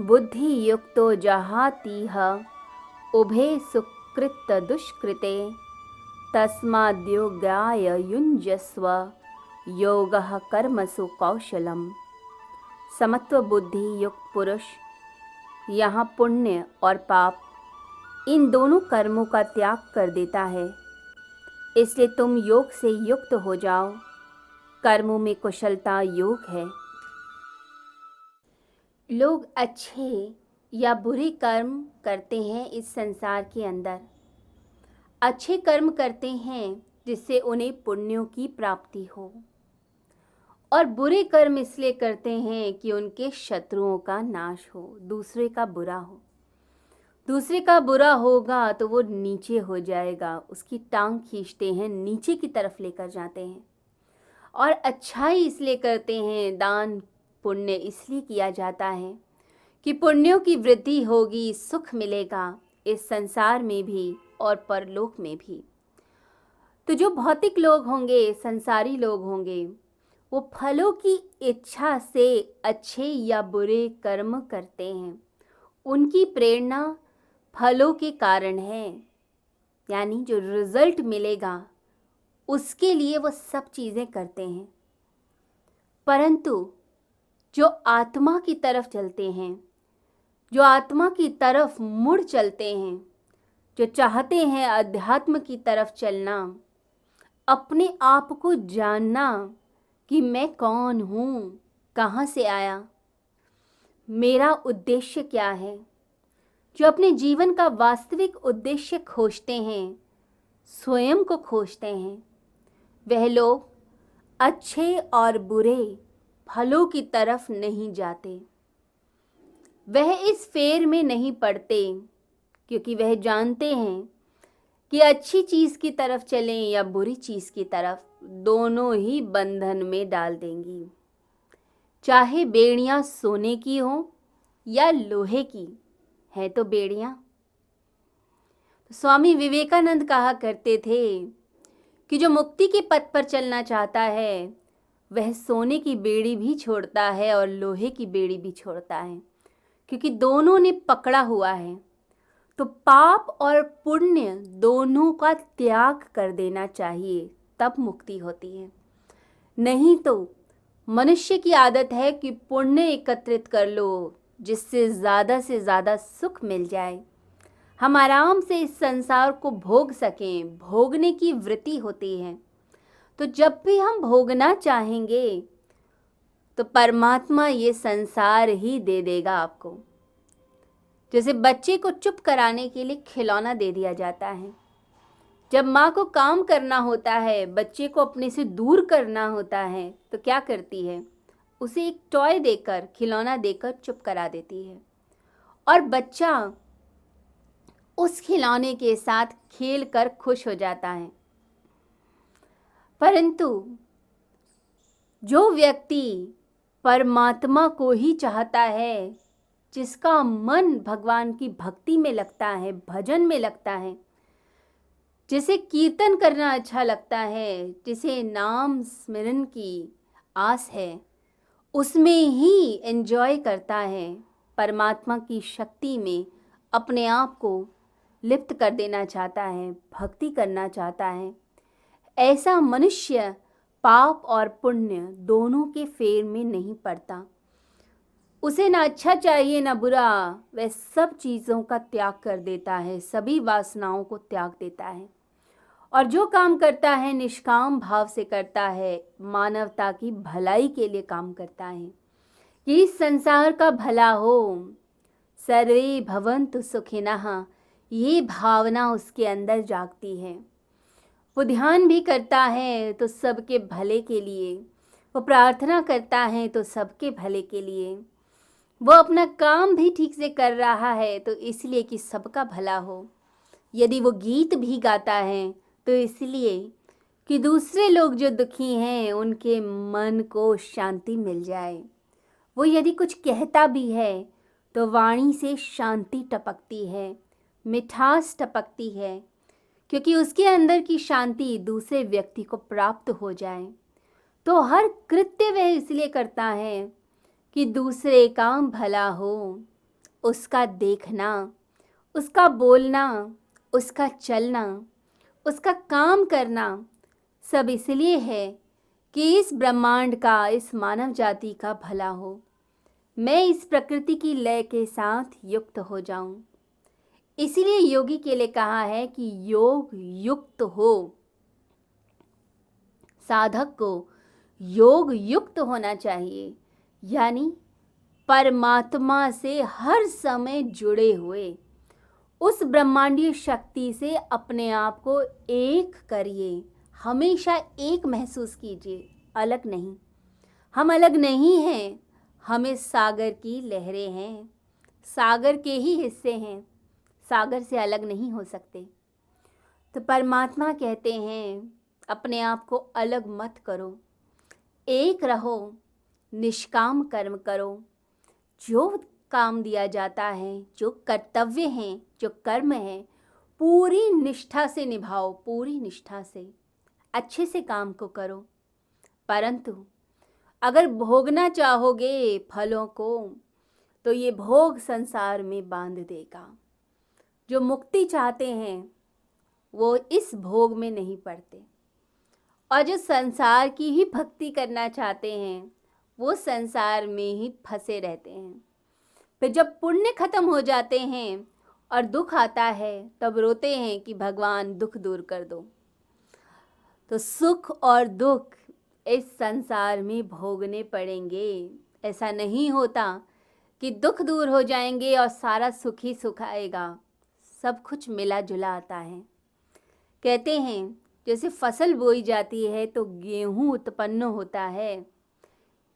बुद्धि युक्तो जहातीह उभे सुकृत दुष्कृते तस्माद्योगाय युञ्जस्व योगः कर्मसु कौशलम। समत्व बुद्धि युक्त पुरुष यहाँ पुण्य और पाप इन दोनों कर्मों का त्याग कर देता है। इसलिए तुम योग से युक्त हो जाओ। कर्मों में कुशलता योग है। लोग अच्छे या बुरे कर्म करते हैं इस संसार के अंदर। अच्छे कर्म करते हैं जिससे उन्हें पुण्यों की प्राप्ति हो, और बुरे कर्म इसलिए करते हैं कि उनके शत्रुओं का नाश हो, दूसरे का बुरा हो। दूसरे का बुरा होगा तो वो नीचे हो जाएगा, उसकी टांग खींचते हैं, नीचे की तरफ लेकर जाते हैं। और अच्छाई इसलिए करते हैं, दान पुण्य इसलिए किया जाता है कि पुण्यों की वृद्धि होगी, सुख मिलेगा इस संसार में भी और परलोक में भी। तो जो भौतिक लोग होंगे, संसारी लोग होंगे, वो फलों की इच्छा से अच्छे या बुरे कर्म करते हैं। उनकी प्रेरणा फलों के कारण है, यानी जो रिजल्ट मिलेगा उसके लिए वो सब चीज़ें करते हैं। परंतु जो आत्मा की तरफ चलते हैं, जो आत्मा की तरफ मुड़ चलते हैं, जो चाहते हैं अध्यात्म की तरफ चलना, अपने आप को जानना कि मैं कौन हूँ, कहाँ से आया, मेरा उद्देश्य क्या है, जो अपने जीवन का वास्तविक उद्देश्य खोजते हैं, स्वयं को खोजते हैं, वह लोग अच्छे और बुरे फलों की तरफ नहीं जाते। वह इस फेर में नहीं पड़ते, क्योंकि वह जानते हैं कि अच्छी चीज़ की तरफ चलें या बुरी चीज़ की तरफ, दोनों ही बंधन में डाल देंगी। चाहे बेड़ियाँ सोने की हो या लोहे की, है तो बेड़ियाँ। स्वामी विवेकानंद कहा करते थे कि जो मुक्ति के पथ पर चलना चाहता है वह सोने की बेड़ी भी छोड़ता है और लोहे की बेड़ी भी छोड़ता है, क्योंकि दोनों ने पकड़ा हुआ है। तो पाप और पुण्य दोनों का त्याग कर देना चाहिए, तब मुक्ति होती है। नहीं तो मनुष्य की आदत है कि पुण्य एकत्रित कर लो जिससे ज़्यादा से ज़्यादा सुख मिल जाए, हम आराम से इस संसार को भोग सकें। भोगने की वृत्ति होती है। तो जब भी हम भोगना चाहेंगे तो परमात्मा ये संसार ही दे देगा आपको। जैसे बच्चे को चुप कराने के लिए खिलौना दे दिया जाता है। जब माँ को काम करना होता है, बच्चे को अपने से दूर करना होता है, तो क्या करती है? उसे एक टॉय देकर, खिलौना देकर चुप करा देती है, और बच्चा उस खिलौने के साथ खेल कर खुश हो जाता है। परंतु जो व्यक्ति परमात्मा को ही चाहता है, जिसका मन भगवान की भक्ति में लगता है, भजन में लगता है, जिसे कीर्तन करना अच्छा लगता है, जिसे नाम स्मरण की आस है, उसमें ही एंजॉय करता है, परमात्मा की शक्ति में अपने आप को लिप्त कर देना चाहता है, भक्ति करना चाहता है, ऐसा मनुष्य पाप और पुण्य दोनों के फेर में नहीं पड़ता। उसे ना अच्छा चाहिए ना बुरा, वह सब चीज़ों का त्याग कर देता है, सभी वासनाओं को त्याग देता है, और जो काम करता है निष्काम भाव से करता है, मानवता की भलाई के लिए काम करता है कि इस संसार का भला हो, सर्वे भवन्तु सुखिनः, ये भावना उसके अंदर जागती है। वो ध्यान भी करता है तो सबके भले के लिए, वो प्रार्थना करता है तो सबके भले के लिए, वो अपना काम भी ठीक से कर रहा है तो इसलिए कि सबका भला हो। यदि वो गीत भी गाता है तो इसलिए कि दूसरे लोग जो दुखी हैं उनके मन को शांति मिल जाए। वो यदि कुछ कहता भी है तो वाणी से शांति टपकती है, मिठास टपकती है, क्योंकि उसके अंदर की शांति दूसरे व्यक्ति को प्राप्त हो जाए। तो हर कृत्य वह इसलिए करता है कि दूसरे का भला हो, उसका देखना, उसका बोलना, उसका चलना, उसका काम करना सब इसलिए है कि इस ब्रह्मांड का, इस मानव जाति का भला हो। मैं इस प्रकृति की लय के साथ युक्त हो जाऊं। इसीलिए योगी के लिए कहा है कि योग युक्त हो। साधक को योग युक्त होना चाहिए, यानी परमात्मा से हर समय जुड़े हुए। उस ब्रह्मांडीय शक्ति से अपने आप को एक करिए, हमेशा एक महसूस कीजिए, अलग नहीं। हम अलग नहीं हैं, हमें सागर की लहरें हैं, सागर के ही हिस्से हैं, सागर से अलग नहीं हो सकते। तो परमात्मा कहते हैं अपने आप को अलग मत करो, एक रहो, निष्काम कर्म करो। जो काम दिया जाता है, जो कर्तव्य हैं, जो कर्म हैं, पूरी निष्ठा से निभाओ, पूरी निष्ठा से अच्छे से काम को करो। परंतु अगर भोगना चाहोगे फलों को, तो ये भोग संसार में बांध देगा। जो मुक्ति चाहते हैं वो इस भोग में नहीं पड़ते, और जो संसार की ही भक्ति करना चाहते हैं वो संसार में ही फंसे रहते हैं। फिर जब पुण्य खत्म हो जाते हैं और दुख आता है, तब रोते हैं कि भगवान दुख दूर कर दो। तो सुख और दुख इस संसार में भोगने पड़ेंगे। ऐसा नहीं होता कि दुख दूर हो जाएंगे और सारा सुख ही सुख आएगा। सब कुछ मिला जुला आता है। कहते हैं जैसे फसल बोई जाती है तो गेहूं उत्पन्न होता है।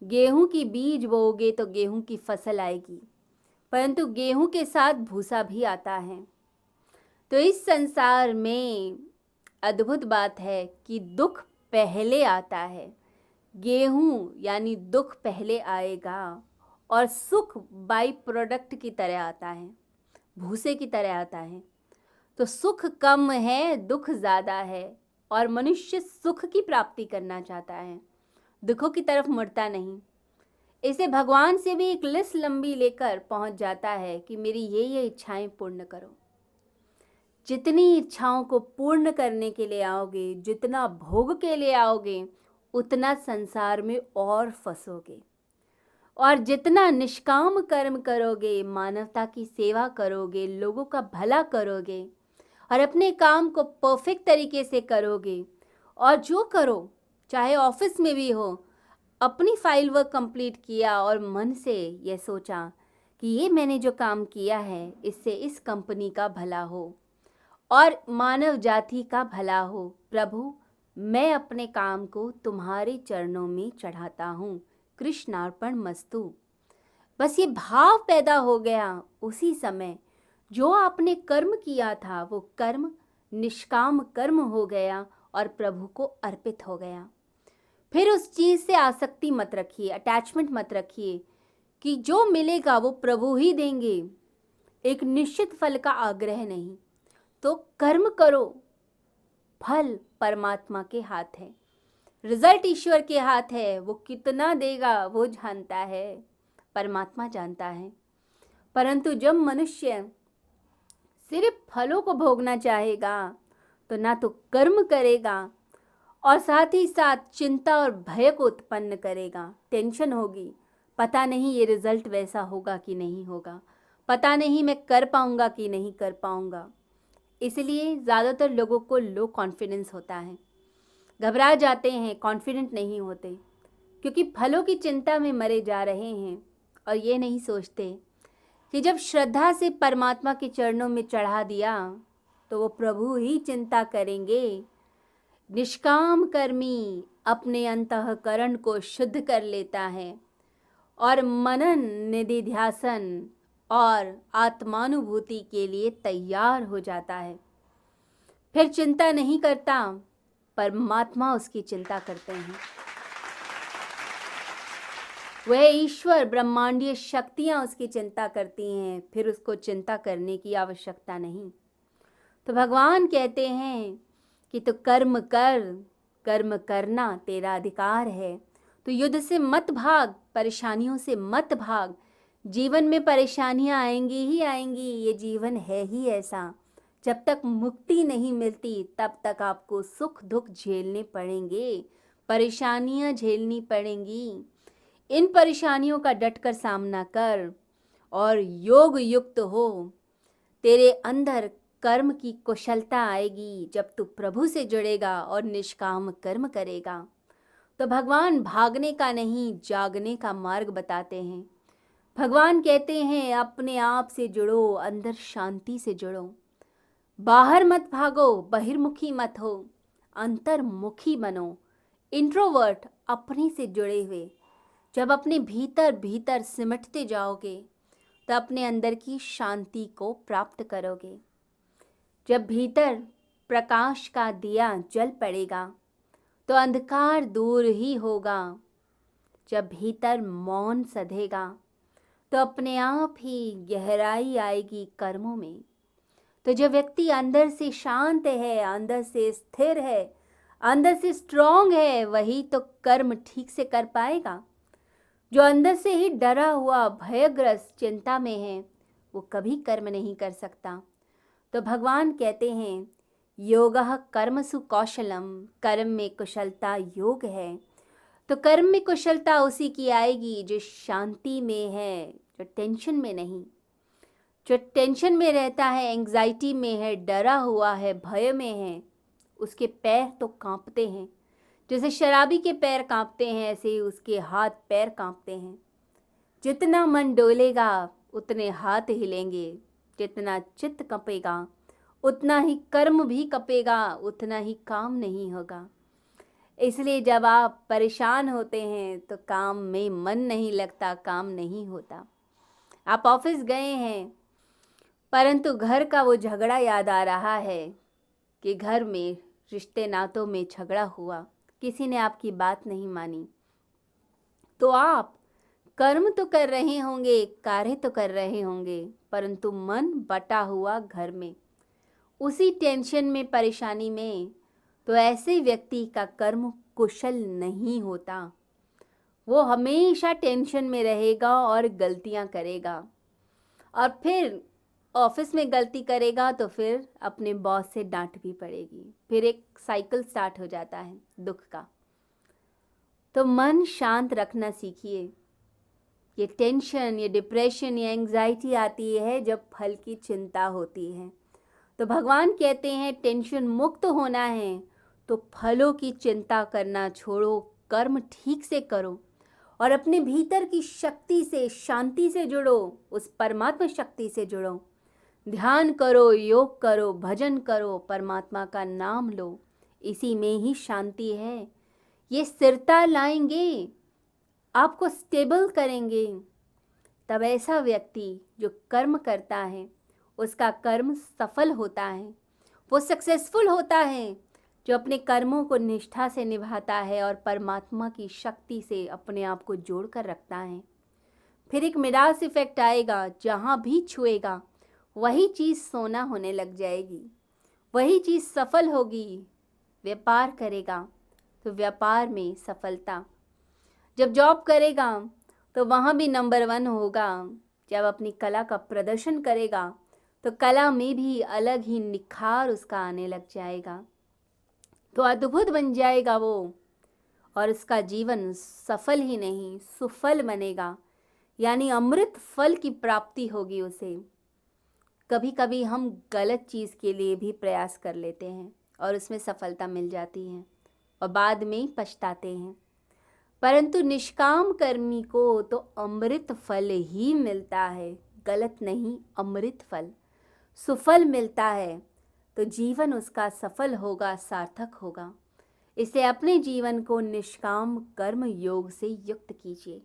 गेहूं की बीज बोओगे तो गेहूं की फसल आएगी, परंतु गेहूं के साथ भूसा भी आता है। तो इस संसार में अद्भुत बात है कि दुख पहले आता है। गेहूं यानी दुख पहले आएगा और सुख बाई प्रोडक्ट की तरह आता है, भूसे की तरह आता है। तो सुख कम है, दुख ज़्यादा है, और मनुष्य सुख की प्राप्ति करना चाहता है, दुखों की तरफ मुड़ता नहीं। इसे भगवान से भी एक लिस्ट लंबी लेकर पहुंच जाता है कि मेरी ये इच्छाएं पूर्ण करो। जितनी इच्छाओं को पूर्ण करने के लिए आओगे, जितना भोग के लिए आओगे, उतना संसार में और फंसोगे। और जितना निष्काम कर्म करोगे, मानवता की सेवा करोगे, लोगों का भला करोगे और अपने काम को परफेक्ट तरीके से करोगे, और जो करो चाहे ऑफिस में भी हो, अपनी फाइल वर्क कंप्लीट किया और मन से ये सोचा कि ये मैंने जो काम किया है इससे इस कंपनी का भला हो और मानव जाति का भला हो। प्रभु, मैं अपने काम को तुम्हारे चरणों में चढ़ाता हूँ, कृष्णार्पण मस्तु। बस ये भाव पैदा हो गया, उसी समय जो आपने कर्म किया था वो कर्म निष्काम कर्म हो गया और प्रभु को अर्पित हो गया। फिर उस चीज़ से आसक्ति मत रखिए, अटैचमेंट मत रखिए कि जो मिलेगा वो प्रभु ही देंगे, एक निश्चित फल का आग्रह नहीं। तो कर्म करो, फल परमात्मा के हाथ है, रिजल्ट ईश्वर के हाथ है। वो कितना देगा वो जानता है, परमात्मा जानता है। परंतु जब मनुष्य सिर्फ फलों को भोगना चाहेगा तो ना तो कर्म करेगा और साथ ही साथ चिंता और भय को उत्पन्न करेगा। टेंशन होगी, पता नहीं ये रिजल्ट वैसा होगा कि नहीं होगा, पता नहीं मैं कर पाऊंगा कि नहीं कर पाऊंगा। इसलिए ज़्यादातर लोगों को लो कॉन्फिडेंस होता है, घबरा जाते हैं, कॉन्फिडेंट नहीं होते, क्योंकि फलों की चिंता में मरे जा रहे हैं और ये नहीं सोचते कि जब श्रद्धा से परमात्मा के चरणों में चढ़ा दिया तो वो प्रभु ही चिंता करेंगे। निष्काम कर्मी अपने अंतःकरण को शुद्ध कर लेता है और मनन, निधिध्यासन और आत्मानुभूति के लिए तैयार हो जाता है। फिर चिंता नहीं करता, परमात्मा उसकी चिंता करते हैं। वह ईश्वर, ब्रह्मांडीय शक्तियाँ उसकी चिंता करती हैं, फिर उसको चिंता करने की आवश्यकता नहीं। तो भगवान कहते हैं कि तो कर्म कर, कर्म करना तेरा अधिकार है। तो युद्ध से मत भाग, परेशानियों से मत भाग, जीवन में परेशानियां आएंगी ही आएंगी, ये जीवन है ही ऐसा। जब तक मुक्ति नहीं मिलती तब तक आपको सुख दुख झेलने पड़ेंगे, परेशानियां झेलनी पड़ेंगी। इन परेशानियों का डटकर सामना कर और योग युक्त हो। तेरे अंदर कर्म की कुशलता आएगी जब तू प्रभु से जुड़ेगा और निष्काम कर्म करेगा। तो भगवान भागने का नहीं, जागने का मार्ग बताते हैं। भगवान कहते हैं अपने आप से जुड़ो, अंदर शांति से जुड़ो। बाहर मत भागो, बहिर्मुखी मत हो, अंतर्मुखी बनो। इंट्रोवर्ट, अपने से जुड़े हुए। जब अपने भीतर भीतर सिमटते जाओगे तो अपने अंदर की शांति को प्राप्त करोगे। जब भीतर प्रकाश का दिया जल पड़ेगा तो अंधकार दूर ही होगा। जब भीतर मौन सधेगा तो अपने आप ही गहराई आएगी कर्मों में। तो जो व्यक्ति अंदर से शांत है, अंदर से स्थिर है, अंदर से स्ट्रांग है, वही तो कर्म ठीक से कर पाएगा। जो अंदर से ही डरा हुआ, भयग्रस्त, चिंता में है, वो कभी कर्म नहीं कर सकता। तो भगवान कहते हैं योगः कर्मसु कौशलम, कर्म में कुशलता योग है। तो कर्म में कुशलता उसी की आएगी जो शांति में है, जो टेंशन में नहीं। जो टेंशन में रहता है, एंग्जाइटी में है, डरा हुआ है, भय में है, उसके पैर तो कांपते हैं। जैसे शराबी के पैर कांपते हैं, ऐसे ही उसके हाथ पैर कांपते हैं। जितना मन डोलेगा उतने हाथ हिलेंगे, जितना चित्त कंपेगा उतना ही कर्म भी कंपेगा, उतना ही काम नहीं होगा। इसलिए जब आप परेशान होते हैं तो काम में मन नहीं लगता, काम नहीं होता। आप ऑफिस गए हैं परंतु घर का वो झगड़ा याद आ रहा है कि घर में रिश्ते नातों में झगड़ा हुआ, किसी ने आपकी बात नहीं मानी। तो आप कर्म तो कर रहे होंगे, कार्य तो कर रहे होंगे, परंतु मन बटा हुआ घर में, उसी टेंशन में, परेशानी में। तो ऐसे व्यक्ति का कर्म कुशल नहीं होता। वो हमेशा टेंशन में रहेगा और गलतियां करेगा, और फिर ऑफिस में गलती करेगा तो फिर अपने बॉस से डांट भी पड़ेगी। फिर एक साइकिल स्टार्ट हो जाता है दुख का। तो मन शांत रखना सीखिए। ये टेंशन, ये डिप्रेशन, ये एंग्जाइटी आती है जब फल की चिंता होती है। तो भगवान कहते हैं टेंशन मुक्त होना है तो फलों की चिंता करना छोड़ो, कर्म ठीक से करो और अपने भीतर की शक्ति से, शांति से जुड़ो, उस परमात्मा शक्ति से जुड़ो। ध्यान करो, योग करो, भजन करो, परमात्मा का नाम लो, इसी में ही शांति है। ये स्थिरता लाएंगे, आपको स्टेबल करेंगे। तब ऐसा व्यक्ति जो कर्म करता है उसका कर्म सफल होता है, वो सक्सेसफुल होता है। जो अपने कर्मों को निष्ठा से निभाता है और परमात्मा की शक्ति से अपने आप को जोड़ कर रखता है। फिर एक मिराज इफेक्ट आएगा, जहाँ भी छुएगा वही चीज़ सोना होने लग जाएगी, वही चीज़ सफल होगी। व्यापार करेगा तो व्यापार में सफलता। जब जॉब करेगा तो वहाँ भी नंबर 1 होगा। जब अपनी कला का प्रदर्शन करेगा तो कला में भी अलग ही निखार उसका आने लग जाएगा। तो अद्भुत बन जाएगा वो, और उसका जीवन सफल ही नहीं सुफल बनेगा, यानी अमृत फल की प्राप्ति होगी उसे। कभी कभी हम गलत चीज़ के लिए भी प्रयास कर लेते हैं और उसमें सफलता मिल जाती है और बाद में पछताते हैं, परंतु निष्काम कर्मी को तो अमृत फल ही मिलता है। गलत नहीं, अमृत फल, सुफल मिलता है। तो जीवन उसका सफल होगा, सार्थक होगा। इसे अपने जीवन को निष्काम कर्म योग से युक्त कीजिए।